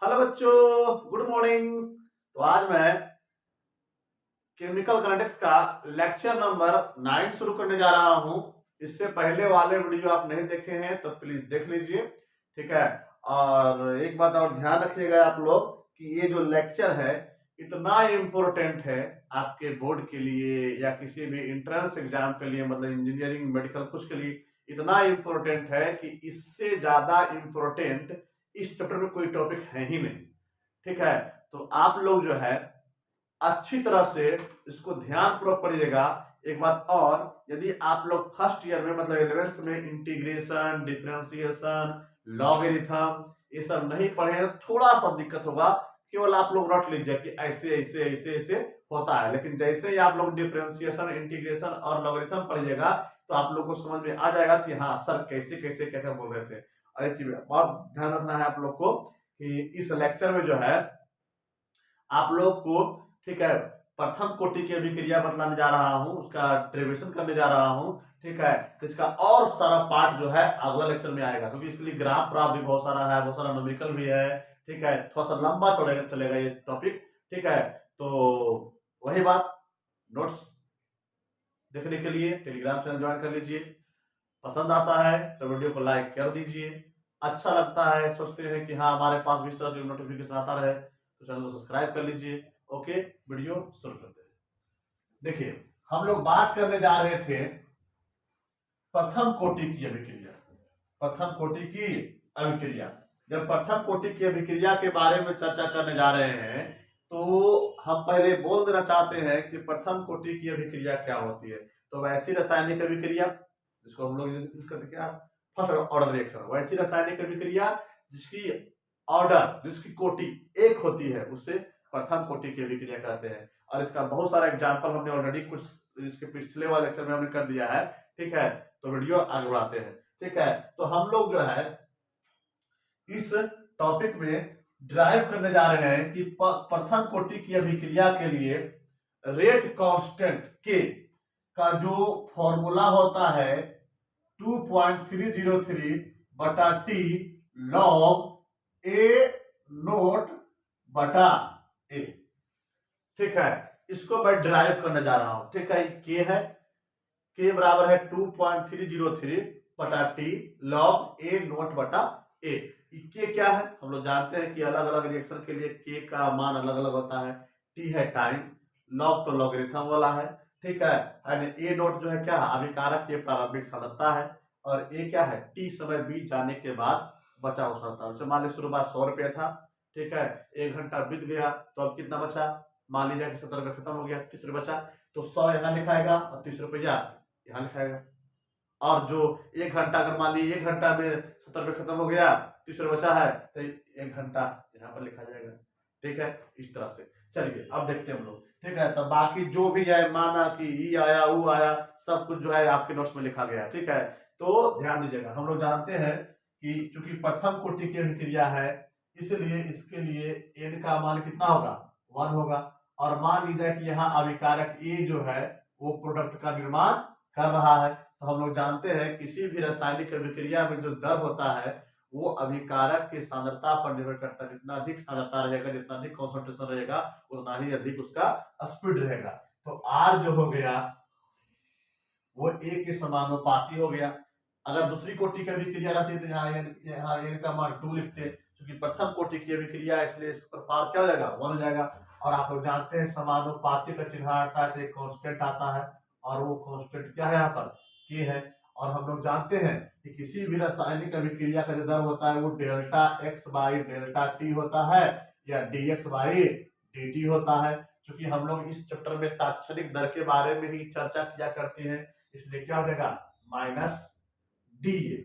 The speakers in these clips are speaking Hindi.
हेलो बच्चों, गुड मॉर्निंग। तो आज मैं केमिकल काइनेटिक्स का लेक्चर नंबर 9 शुरू करने जा रहा हूं। इससे पहले वाले वीडियो आप नहीं देखे हैं तो प्लीज देख लीजिए, ठीक है। और एक बात और ध्यान रखिएगा आप लोग कि ये जो लेक्चर है इतना इम्पोर्टेंट है आपके बोर्ड के लिए या किसी भी इंट्रेंस एग्जाम के लिए, मतलब इंजीनियरिंग मेडिकल कुछ के लिए इतना इम्पोर्टेंट है कि इससे ज्यादा इम्पोर्टेंट इस चैप्टर में कोई टॉपिक है ही नहीं, ठीक है। तो आप लोग जो है अच्छी तरह से इसको ध्यान पूर्वक पढ़िएगा। एक बात और, यदि आप लोग फर्स्ट ईयर में मतलब 11th में इंटीग्रेशन, डिफरेंशिएशन, लॉगरिथम ये सब नहीं पढ़े तो थोड़ा सा दिक्कत होगा। केवल आप लोग रट लीजिए कि ऐसे ऐसे ऐसे ऐसे होता है, लेकिन जैसे ही आप लोग डिफरेंशिएशन, इंटीग्रेशन और लॉगरिथम पढ़िएगा तो आप लोग को समझ में आ जाएगा कि हाँ सर कैसे कैसे क्या क्या बोल रहे थे। और एक चीज बहुत ध्यान रखना है आप लोग को कि इस लेक्चर में जो है आप लोग को, ठीक है, प्रथम कोटि की अभिक्रिया बतलाने जा रहा हूं, उसका डेरिवेशन करने जा रहा हूं, ठीक है। तो इसका और सारा पार्ट जो है अगला लेक्चर में आएगा, क्योंकि इसके लिए ग्राफ व्राफ भी बहुत सारा है, बहुत सारा न्यूमेरिकल भी है, ठीक है। थोड़ा सा लंबा चलेगा ये टॉपिक, ठीक है। तो वही बात, नोट्स देखने के लिए टेलीग्राम चैनल ज्वाइन कर लीजिए। पसंद आता है तो वीडियो को लाइक कर दीजिए। अच्छा लगता है, सोचते हैं कि हाँ हमारे पास भी इस तरह की नोटिफिकेशन आता रहे तो चैनल को सब्सक्राइब कर लीजिए। ओके, वीडियो शुरू करते हैं। देखिए, हम लोग बात करने जा रहे थे प्रथम कोटि की अभिक्रिया। प्रथम कोटि की अभिक्रिया, जब प्रथम कोटि की अभिक्रिया के बारे में चर्चा करने जा रहे हैं तो हम पहले बोल देना चाहते हैं कि प्रथम कोटि की अभिक्रिया क्या होती है। तो वैसी रासायनिक अभिक्रिया जिसको हम लोग यूज करते क्या, फर्स्ट ऑर्डर रिएक्शन, वैसी रासायनिक अभिक्रिया जिसकी ऑर्डर, जिसकी कोटि एक होती है उसे प्रथम कोटि की अभिक्रिया कहते हैं। और इसका बहुत सारा एग्जाम्पल हमने ऑलरेडी कुछ इसके पिछले वाले लेक्चर में हमने कर दिया है, ठीक है। तो वीडियो आगे बढ़ाते हैं, ठीक है। तो हम लोग जो है इस टॉपिक में ड्राइव करने जा रहे हैं कि प्रथम कोटि की अभिक्रिया के लिए रेट कांस्टेंट के का जो फॉर्मूला होता है 2.303 बटा टी लॉग ए नोट बटा ए, ठीक है। इसको मैं ड्राइव करने जा रहा हूं, ठीक है। के है, के बराबर है 2.303 बटा टी लॉग ए नोट बटा ए। के क्या है, हम लोग जानते हैं कि अलग अलग रिएक्शन के लिए के का मान अलग अलग होता है। टी है टाइम, लॉग तो लॉगरिथम वाला है, ठीक है। ए नोट जो है क्या है, अभिकारक की प्रारंभिक सांद्रता है। और ए क्या है, टी समय बीत जाने के बाद बचा हुआ सांद्रता। जैसे मान लीजिए शुरुआत 100 रुपया था, ठीक है। 1 घंटा बीत गया तो अब कितना बचा, मान लीजिए कि 70 रुपया खत्म हो गया, 30 रुपया बचा। तो 100 यहाँ लिखाएगा और 30 रुपया यहाँ लिखाएगा। और जो 1 घंटा, अगर मान लीजिए 1 घंटा में 70 रुपये खत्म हो गया, 30 रुपये बचा है तो 1 घंटा यहाँ पर लिखा जाएगा, ठीक है। इस तरह से चलिए अब देखते हैं हम लोग, ठीक है। तो बाकी जो भी है, माना कि ई आया ऊ आया, सब कुछ जो है आपके नोट्स में लिखा गया है, ठीक है। तो ध्यान दीजिएगा, हम लोग जानते हैं कि चूंकि प्रथम कोटि की अभिक्रिया है इसलिए इसके लिए एन का मान कितना होगा, 1 होगा। और मान लीजिए कि यहाँ अभिकारक ए जो है वो प्रोडक्ट का निर्माण कर रहा है। तो हम लोग जानते हैं किसी भी रासायनिक अभिक्रिया में जो दर होता है वो अभिकारक की सांद्रता पर निर्भर करता है। जितना अधिक सांद्रता रहेगा, जितना अधिक कॉन्सेंट्रेशन रहेगा, उतना ही अधिक उसका स्पीड रहेगा। तो आर जो हो गया वो ए के समानुपाती हो गया। अगर दूसरी कोटि की अभिक्रिया रहती तो यहाँ एन का मान 2 लिखते, क्योंकि प्रथम कोटि की अभिक्रिया इसलिए इस पर पार क्या हो जाएगा, 1 हो जाएगा। और आप लोग जानते हैं समानुपाती का चिन्ह आता है तो एक कांस्टेंट आता है, और वो कांस्टेंट क्या है यहाँ पर, के है। और हम लोग जानते हैं कि किसी भी रासायनिक अभिक्रिया का जो दर होता है वो delta x by delta T होता है या D x by D T होता है। क्योंकि हम लोग इस चैप्टर में तात्क्षणिक दर के बारे में ही चर्चा किया करते हैं, इसलिए क्या हो जाएगा, minus D A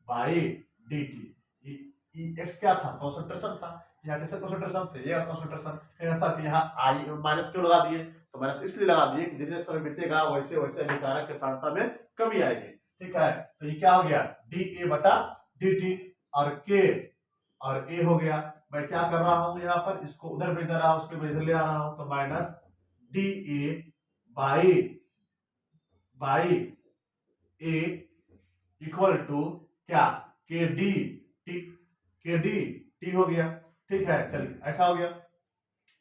by D T. X क्या था, कॉन्सेंट्रेशन था, यहाँ किसका कॉन्सेंट्रेशन थे, ये कॉन्सेंट्रेशन। ऐसा कि यहाँ आई माइनस क्यों लगा दिए, तो माइनस इसलिए लगा दिए कि जैसे समय बीतेगा वैसे वैसे अभिकारक के सांद्रता में कमी आएगी, ठीक है। तो ये क्या हो गया, डी ए बटा डी टी, और के और ए हो गया। मैं क्या कर रहा हूं यहाँ पर, इसको उधर भेज रहा हूं, उसको इधर ले आ रहा हूं, तो minus D A by by A equal to क्या, K D T, K D T हो गया। ठीक है, चलिए ऐसा हो गया।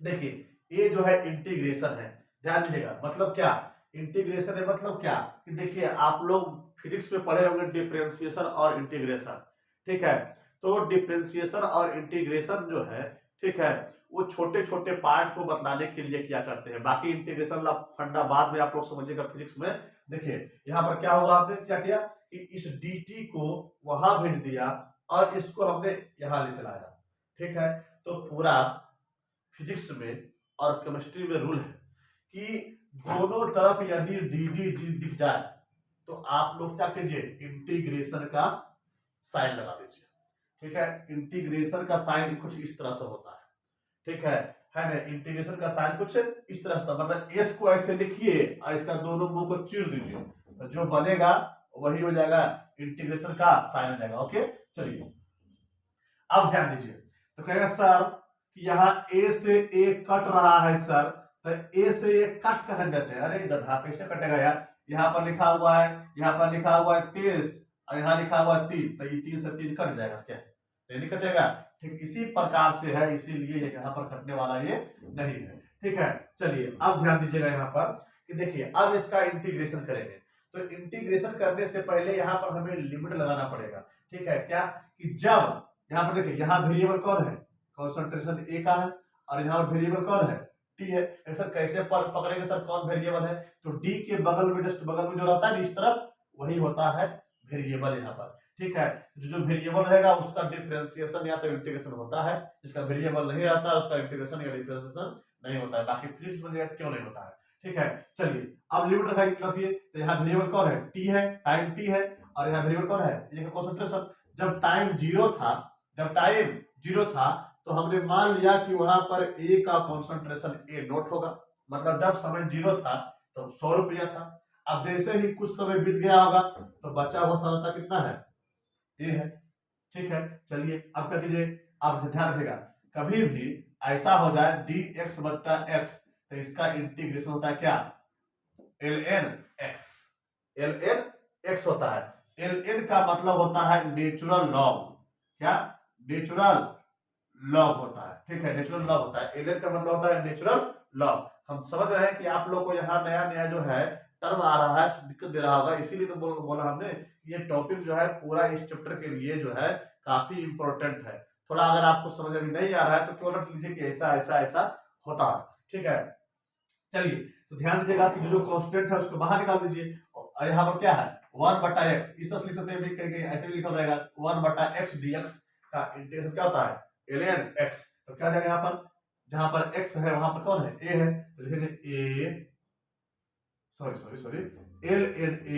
देखिए ये जो है इंटीग्रेशन है, ध्यान दीजिएगा। मतलब क्या इंटीग्रेशन है, मतलब क्या कि देखिए आप लोग फिजिक्स में पढ़े होंगे डिफरेंशिएशन और इंटीग्रेशन, ठीक है। तो डिफरेंशिएशन और इंटीग्रेशन जो है, ठीक है, वो छोटे छोटे पार्ट को बतलाने के लिए क्या करते हैं। बाकी इंटीग्रेशन फंडा बाद में आप लोग समझिएगा फिजिक्स में। देखिए यहाँ पर क्या होगा, आपने क्या किया कि इस dt को वहां भेज दिया और इसको हमने यहाँ ले चलाया, ठीक है। तो पूरा फिजिक्स में और केमिस्ट्री में रूल है कि दोनों तरफ यदि डी डी दिख जाए तो आप लोग क्या कीजिए, इंटीग्रेशन का साइन लगा दीजिए, ठीक है। इंटीग्रेशन का साइन कुछ इस तरह से होता है, ठीक है ना। इंटीग्रेशन का साइन कुछ इस तरह से, मतलब एस को ऐसे लिखिए और इसका दोनों मुंह को चीर दीजिए, तो जो बनेगा वही हो जाएगा, इंटीग्रेशन का साइन हो जाएगा। ओके, चलिए अब ध्यान दीजिए। तो कहेगा सर कि यहाँ ए से ए कट रहा है सर, तो ए से ए कट कहने देते हैं। अरे गधा कैसे कटेगा यार, यहाँ पर लिखा हुआ है, यहाँ पर लिखा हुआ है 23 और यहाँ लिखा हुआ है 3, तो ये 3 से 3 कट जाएगा क्या, नहीं कटेगा। ठीक इसी प्रकार से है, इसीलिए यहाँ पर कटने वाला ये नहीं है, ठीक है। चलिए अब ध्यान दीजिएगा यहाँ पर कि देखिए अब इसका इंटीग्रेशन करेंगे। तो इंटीग्रेशन करने से पहले यहाँ पर हमें लिमिट लगाना पड़ेगा, ठीक है। क्या कि जब यहाँ पर देखिए, यहाँ वेरिएबल कौन है, कॉन्सेंट्रेशन ए का है, और यहाँ पर वेरिएबल कौन है, टी है। सर कैसे पकड़ेंगे सर कौन वेरिएबल है, तो डी के बगल में, जस्ट बगल में जो रहता है इस तरफ, वही होता है वेरिएबल यहाँ पर, ठीक है। जो वेरिएबल रहेगा उसका डिफरेंशिएशन या तो इंटीग्रेशन होता है, जिसका वेरिएबल नहीं रहता है उसका इंटीग्रेशन या डिफरेंशिएशन नहीं होता है। बाकी फिजिक्स में क्यों नहीं होता है, ठीक है। चलिए अब लिमिट रखिए, तो यहाँ वेरिएबल कौन है, टी है, टाइम टी है, और यहाँ वेरिएबल कौन है, ये कॉन्सेंट्रेशन। जब टाइम जीरो था, जब टाइम जीरो था तो हमने मान लिया कि वहां पर ए का कॉन्सेंट्रेशन ए नोट होगा, मतलब जब समय जीरो था तो 100 रुपया था। अब जैसे ही कुछ समय बीत गया होगा तो बचा हुआ सांद्रता कितना है, ए है, ठीक है। चलिए अब क्या कीजिए, आप ध्यान रखिएगा, कभी भी ऐसा हो जाए डी एक्स बट्टा एक्स, तो इसका इंटीग्रेशन होता है क्या, L N X, L N X होता है। एल एन का मतलब होता है नेचुरल लॉग, क्या, नेचुरल लॉग होता है, ठीक है, नेचुरल लॉग होता है। एल एन का मतलब होता है नेचुरल लॉग। हम समझ रहे हैं कि आप लोग को यहाँ नया नया जो है टर्म आ रहा है, दिक्कत दे रहा होगा, इसीलिए तो बोला हमने ये टॉपिक जो है पूरा इस चैप्टर के लिए जो है काफी इंपॉर्टेंट है। थोड़ा अगर आपको समझ में नहीं आ रहा है तो क्यों रख लीजिए कि ऐसा ऐसा ऐसा होता है, ठीक है। चलिए तो ध्यान दीजिएगा कि जो कांस्टेंट है उसको बाहर निकाल दीजिए, और यहाँ पर क्या है 1/x, इस तरह से लिख सकते हैं, ऐसे भी लिखा रहेगा 1/x dx का इंटीग्रेशन क्या होता है, ln x। तो क्या जाएगा यहाँ पर, जहां पर x है वहां पर कौन है, a है, तो लिखेंगे a, सॉरी ln a,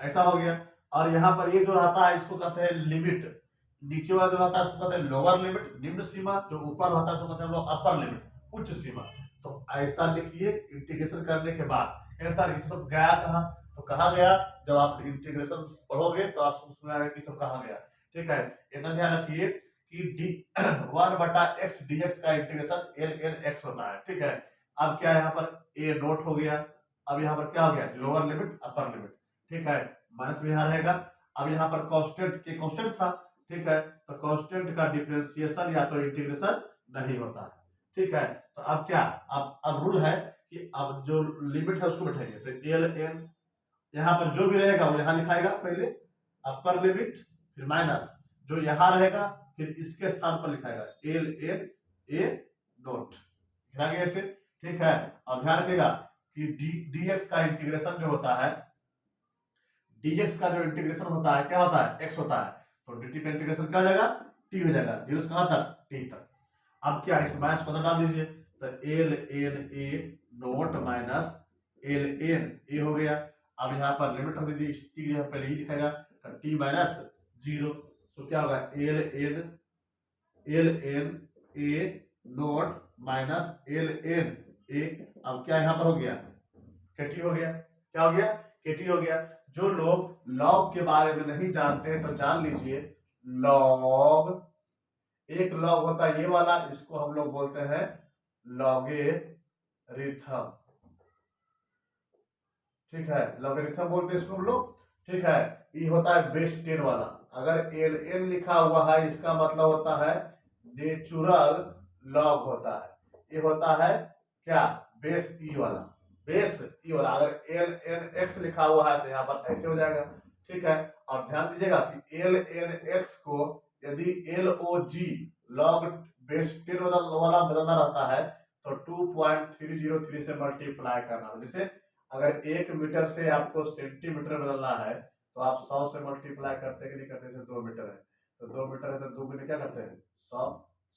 ऐसा हो गया। और यहाँ पर ये जो रहता है इसको कहते हैं लिमिट, नीचे वाला जो रहता है उसको कहते हैं लोअर लिमिट, निम्न सीमा, जो ऊपर रहता है उसको कहते हैं हम लोग अपर लिमिट, उच्च सीमा। तो ऐसा लिखिए इंटीग्रेशन करने के बाद। सर इस सब गया कहाँ, तो कहा गया जब आप इंटीग्रेशन पढ़ोगे तो आप उसमें आएगा कि सब कहा गया, ठीक है। इतना ध्यान रखिए कि डी 1/x dx का इंटीग्रेशन ln x होता है, ठीक है। अब क्या यहाँ पर a नोट हो गया, अब यहाँ पर क्या हो गया, लोअर लिमिट अपर लिमिट, ठीक है, माइनस में यहाँ रहेगा। अब यहाँ पर कांस्टेंट के कांस्टेंट था, ठीक है, तो कांस्टेंट का डिफरेंशिएशन या तो इंटीग्रेशन नहीं होता है, ठीक है। तो अब क्या, अब रूल है कि अब जो लिमिट है उसको बैठाइए, तो एल एन यहाँ पर जो भी रहेगा वो यहाँ लिखाएगा, पहले अपर लिमिट फिर माइनस, जो यहाँ रहेगा फिर इसके स्थान पर लिखाएगा एल एन ए नोट, लिखा गया ऐसे, ठीक है। और ध्यान रखिएगा कि dx का इंटीग्रेशन जो होता है, dx का जो इंटीग्रेशन होता है क्या होता है, x होता है, तो dt का इंटीग्रेशन क्या हो जाएगा, t हो जाएगा, जीरो से कहां तक, t तक। अब क्या इस माइनस को डाल दीजिए, तो L N A naught minus L N A हो गया। अब यहाँ पर लिमिट रख दीजिए, टी यहाँ पहले ही लिखाएगा, टी माइनस जीरो, तो क्या होगा L N A naught minus L N A. अब क्या यहाँ पर हो गया, केटी हो गया, क्या हो गया, केटी हो गया। जो लोग लॉग के बारे में नहीं जानते हैं तो जान लीजिए, लॉग, एक लॉग होता है ये वाला, इसको हम लोग बोलते हैं लॉगरिथम, ठीक है, लॉगरिथम बोलते हैं इसको हम लोग, ठीक है। ये होता है बेस 10 वाला। अगर एल एन लिखा हुआ है इसका मतलब होता है नेचुरल लॉग होता है। ये होता है क्या, बेस ई वाला, बेस ई वाला। अगर एल एन एक्स लिखा हुआ है तो यहाँ पर ऐसे हो जाएगा, ठीक है। और ध्यान दीजिएगा कि एल एन एक्स को यदि एल ओ जी लॉग बेस 10 वाला बदलना रहता है तो 2.303 से मल्टीप्लाई करना। जैसे अगर 1 मीटर से आपको सेंटीमीटर बदलना है तो आप 100 से मल्टीप्लाई करते कि नहीं करते, जैसे 2 मीटर है तो 2 मीटर है तो 2 गुने क्या करते हैं 100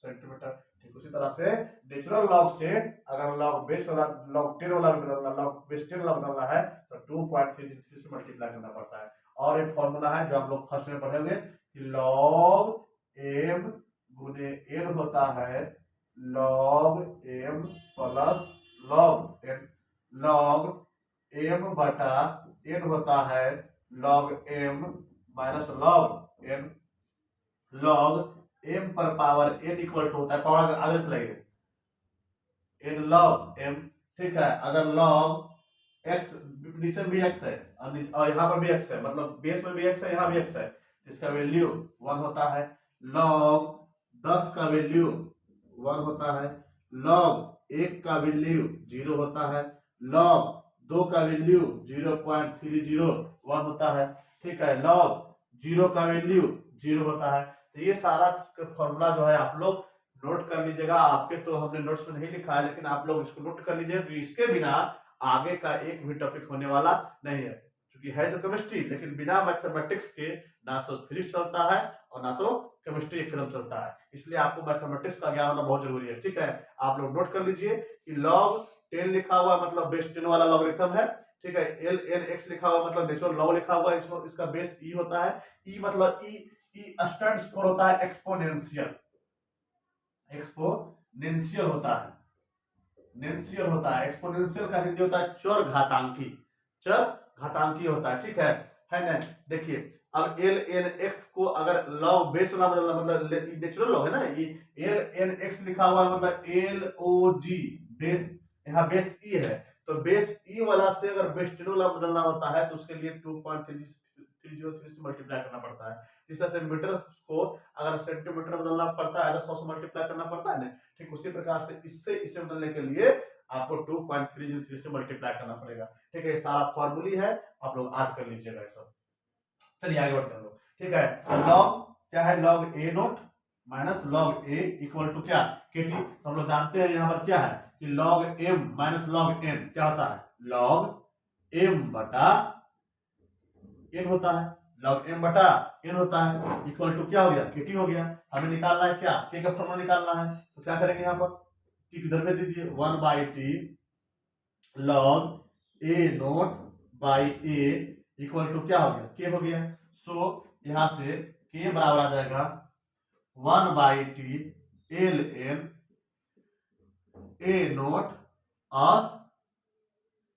सेंटीमीटर। ठीक उसी तरह से नेचुरल लॉग से अगर लॉग बेस वाला लॉग 10 वाला बदलना, लॉग बेस 10 वाला बदलना है तो 2.303 से मल्टीप्लाई करना पड़ता है। और एक फॉर्मूला है जो आप लोग फर्स्ट में पढ़ेंगे कि लॉग एम गुने एन होता है log M plus log N, log M बटा एन होता है log M minus log N, log M पर पावर एन इक्वल टू होता है, पावर आगे चलाइए एन लॉग एम, ठीक है। अगर लॉग एक्स, नीचे भी एक्स है और यहाँ पर भी एक्स है, मतलब बेस में भी एक्स है, यहाँ भी एक्स है, इसका वैल्यू 1 होता है। लॉग 10 का वैल्यू 1 होता है, लॉग 1 का वैल्यू 0 होता है, लॉग 2 का वैल्यू 0.301 होता है, ठीक है। लॉग 0 का वैल्यू 0 होता है। तो ये सारा फॉर्मूला जो है आप लोग नोट कर लीजिएगा। आपके तो हमने नोट्स में नहीं लिखा है, लेकिन आप लोग इसको नोट कर लीजिए, तो इसके बिना आगे का एक भी टॉपिक होने वाला नहीं है। क्योंकि है तो केमिस्ट्री, लेकिन बिना मैथमेटिक्स के ना तो फिजिक्स चलता है और ना तो केमिस्ट्री एकदम चलता है। इसलिए आपको मैथमेटिक्स का ज्ञान होना बहुत जरूरी है, ठीक है। आप लोग नोट कर लीजिए कि लॉग 10 लिखा हुआ मतलब बेस 10 वाला लॉगरिथम है, ठीक है। एल एन एक्स लिखा हुआ मतलब नेचुरल लॉग लिखा हुआ है, इसका बेस ई होता है। ई मतलब ई स्टैंड्स फॉर होता है एक्सपोनेंशियल, एक्सपोनेंशियल होता है, नेंशियल होता है। एक्सपोनेंशियल का हिंदी होता है चर घातांकी, चर घातांकी होता है, ठीक है ना। देखिए अब एल एन एक्स को अगर लॉग बेस वाला बदलना, मतलब नेचुरल लॉग है ना, ये एल एन एक्स लिखा हुआ है मतलब एल ओ जी बेस, यहाँ बेस ई है तो बेस ई वाला से अगर बेस 10 वाला बदलना होता है तो उसके लिए 2.303 से मल्टीप्लाई करना पड़ता है। इस तरह से मीटर को अगर सेंटीमीटर बदलना पड़ता है तो 100 से मल्टीप्लाई करना पड़ता है ना, ठीक उसी प्रकार से इससे इसे बदलने के लिए आपको 2.303 से मल्टीप्लाई करना पड़ेगा, ठीक है। सारा फॉर्मूली है, आप लोग आज कर लीजिएगा ये सब। चलिए आगे बढ़ते हैं लोग, ठीक है। लॉग क्या है, log A naught minus log A equal to क्या, के टी। तो हम लोग जानते हैं यहाँ पर क्या है कि log M minus log N क्या होता है, लॉग एम बटा एन होता है, लॉग एम बटा एन होता है, इक्वल टू क्या हो गया, के टी हो गया। हमें निकालना है क्या, के का फॉर्मूला निकालना है, तो क्या करेंगे यहाँ पर टी किधर में दीजिए 1/t log A naught by A equal to क्या हो गया, के हो गया। सो यहां से के बराबर आ जाएगा 1/t L N A naught और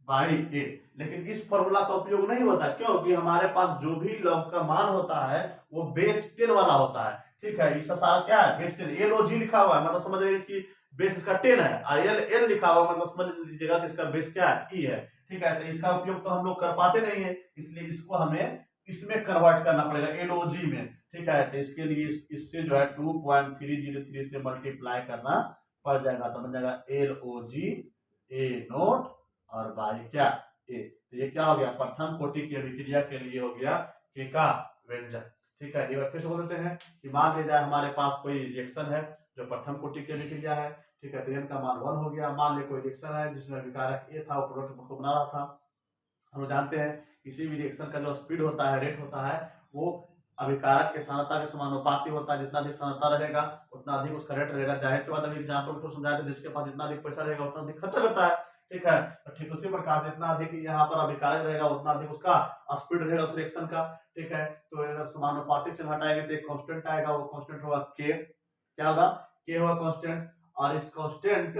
बाई ए। लेकिन इस फॉर्मूला का उपयोग नहीं होता, क्योंकि हमारे पास जो भी लॉग का मान होता है वो बेस 10 वाला होता है, ठीक है। इसका सारा क्या है, बेस 10, एल ओ जी लिखा हुआ है मतलब समझ लीजिए कि बेस इसका 10 है, और एल एल लिखा हुआ मतलब समझ लीजिएगा कि इसका बेस क्या है, ई है, ठीक है। तो इसका उपयोग तो हम लोग कर पाते नहीं है, इसलिए इसको हमें इसमें कन्वर्ट करना पड़ेगा एल ओ जी में, ठीक है। तो इसके लिए इससे जो है 2.303 से मल्टीप्लाई करना पड़ जाएगा, तो बन जाएगा एल ओ जी ए नोट और बाई क्या ए। तो ये क्या हो गया, प्रथम कोटि की अभिक्रिया के लिए हो गया के का व्यंजक, ठीक है। एक बार फिर से बोलते हैं कि मान लीजिए हमारे पास कोई रिएक्शन है जो प्रथम कोटि की अभिक्रिया है, ठीक है। तो एन का मान 1 हो गया। मान ली कोई रिएक्शन है जिसमें अभिकारक ए था, वो प्रोडक्ट को बना रहा था। हम लोग जानते हैं किसी भी रिएक्शन का जो स्पीड होता है, रेट होता है, वो अभिकारक के सांद्रता के समानुपाती होता है। जितना अधिक सांद्रता रहेगा उतना अधिक उसका रेट रहेगा। जाहिर सी बात है, एग्जाम्पल को समझाया था, जिसके पास जितना अधिक पैसा रहेगा उतना अधिक खर्चा करता है, ठीक है। तो ठीक उसी प्रकार जितना अधिक यहाँ पर अभिकारक रहेगा उतना अधिक उसका स्पीड रहेगा उस रिएक्शन का, ठीक है। तो अगर समानुपातिक चिन्ह हटाएंगे तो एक कांस्टेंट आएगा, वो कांस्टेंट होगा के, क्या होगा, के होगा कांस्टेंट। और इस कांस्टेंट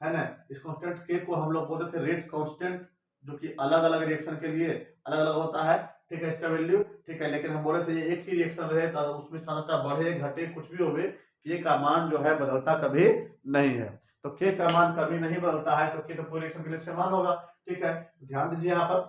है ना, इस कांस्टेंट के को हम लोग बोलते थे रेट कांस्टेंट, जो कि अलग अलग रिएक्शन के लिए अलग अलग होता है, ठीक है, इसका वैल्यू, ठीक है। लेकिन हम बोले थे एक ही रिएक्शन रहे तो उसमें सांद्रता बढ़े घटे कुछ भी होवे, के का मान जो है बदलता कभी नहीं है। तो के का मान कभी नहीं बदलता है, तो के तो पूरे रिएक्शन के लिए समान होगा, ठीक है। ध्यान दीजिए यहाँ पर।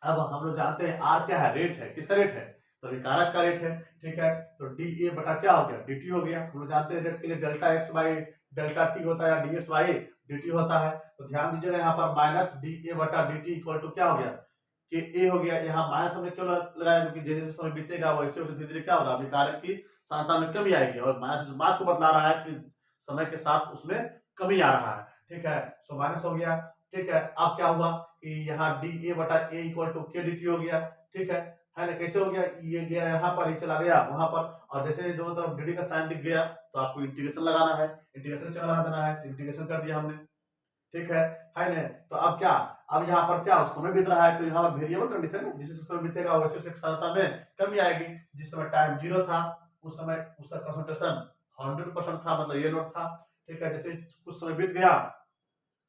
अब हम लोग जानते हैं आर क्या है, रेट है, किसका रेट है, तभी कारक का रेट है। ठीक है, तो डी ए बटा क्या हो गया, डी टी हो गया। हम लोग जानते हैं रेट के लिए delta x by delta T होता है या D x by D T होता है। तो ध्यान दीजिएगा यहाँ पर माइनस डी ए बटा डी टी इक्वल टू क्या हो गया, कि ए हो गया। यहाँ माइनस हमने क्यों लगाया, क्योंकि जैसे जैसे समय बीतेगा वैसे वैसे धीरे धीरे क्या होगा, अभी कारक की सांद्रता में कमी आएगी, और माइनस इस बात को बतला रहा है कि समय के साथ उसमें कमी आ रहा है। ठीक है, सो माइनस हो गया। ठीक है, अब क्या हुआ कि यहाँ डी ए बटा ए इक्वल टू के डी टी हो गया। ठीक है ना, कैसे हो गया, ये गया यहाँ पर, ये चला गया वहां पर, और जैसे दोनों तरफ डी का साइन दिख गया तो आपको इंटीग्रेशन लगाना है, इंटीग्रेशन चला देना है, इंटीग्रेशन कर दिया हमने। ठीक है ना। तो अब क्या, अब यहाँ पर क्या समय बीत रहा है, तो यहाँ पर वेरिएबल कंडीशन है, जिस समय बीतेगा वैसे वैसे क्षमता में कमी आएगी। जिस समय टाइम 0 था उस समय उसका कंसंट्रेशन 100% था, मतलब ये नोट था। ठीक है, जैसे कुछ समय बीत गया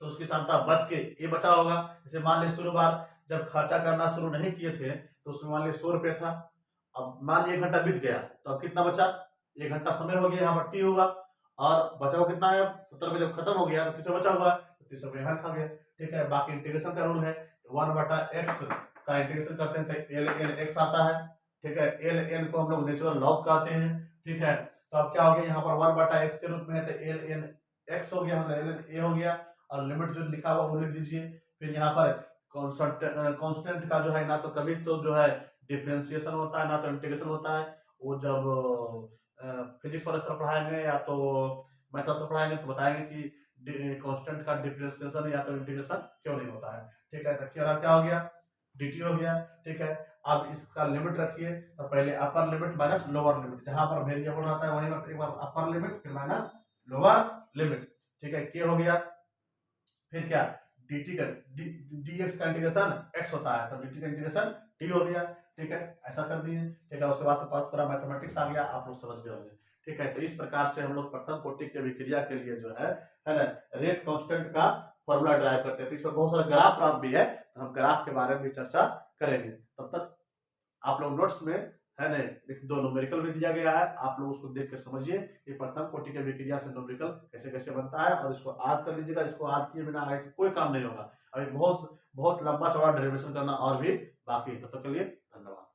तो उसकी क्षमता बच के ये बचा होगा। जैसे मान लीजिए शुरू बार जब खर्चा करना शुरू नहीं किए थे तो उसमें मान लीजिए 100 रुपये था, अब मान लीजिए 1 घंटा बीत गया तो अब कितना बचा, 1 घंटा समय हो गया, यहाँ पर टी होगा, और बचा हुआ कितना है, 70 रुपये जब खत्म हो गया तो 30 बचा हुआ, तो 30 रुपये यहाँ खा गया। ठीक है, बाकी इंटीग्रेशन का रूल है, 1/x का इंटीग्रेशन करते हैं तो एल एन एक्स आता है। ठीक है, एल एन को हम लोग नेचुरल लॉग कहते हैं। ठीक है, तो अब क्या हो गया, यहाँ पर 1/x के रूप में है तो एल एन एक्स हो गया, मतलब एल एन ए हो गया, और लिमिट जो लिखा हुआ वो लिख दीजिए। फिर यहाँ पर कांस्टेंट का जो है ना तो कभी तो जो है डिफरेंशिएशन होता है ना तो इंटीग्रेशन होता है। वो जब फिजिक्स वाले सर पढ़ाएंगे या तो मैथ्स सर पढ़ाएंगे तो बताएंगे कि कांस्टेंट का डिफरेंशिएशन या तो इंटीग्रेशन क्यों नहीं होता है। ठीक है, तो क्या हो गया, डी टी हो गया। ठीक है, अब इसका लिमिट रखिए, तो पहले upper limit minus lower limit, जहां पर वेरिएबल रहता है वहीं पर एक बार अपर लिमिट फिर माइनस लोअर लिमिट। ठीक है, के हो गया, फिर क्या dt का dx का इंटीग्रेशन x होता है तो dt का इंटीग्रेशन t हो गया। ठीक है, ऐसा कर दिए। ठीक है, उसके बाद तो पूरा मैथमेटिक्स आ गया, आप लोग समझ गए होंगे। ठीक है, तो इस प्रकार से हम लोग प्रथम कोटि की अभिक्रिया के लिए जो है ना रेट कांस्टेंट का फॉर्मूला ड्राइव करते हैं। तो इसमें बहुत सारा ग्राफ प्राप्त भी है, तो हम ग्राफ के बारे में भी चर्चा करेंगे। तब तक आप लोग नोट्स में है ना एक 2 न्यूमेरिकल भी दिया गया है, आप लोग उसको देख के समझिए कि प्रथम कोटि की अभिक्रिया से न्यूमेरिकल कैसे कैसे बनता है, और इसको याद कर लीजिएगा। इसको याद किए बिना आगे कोई काम नहीं होगा, अभी बहुत बहुत लंबा चौड़ा डेरिवेशन करना और भी बाकी है। तब तक के लिए धन्यवाद।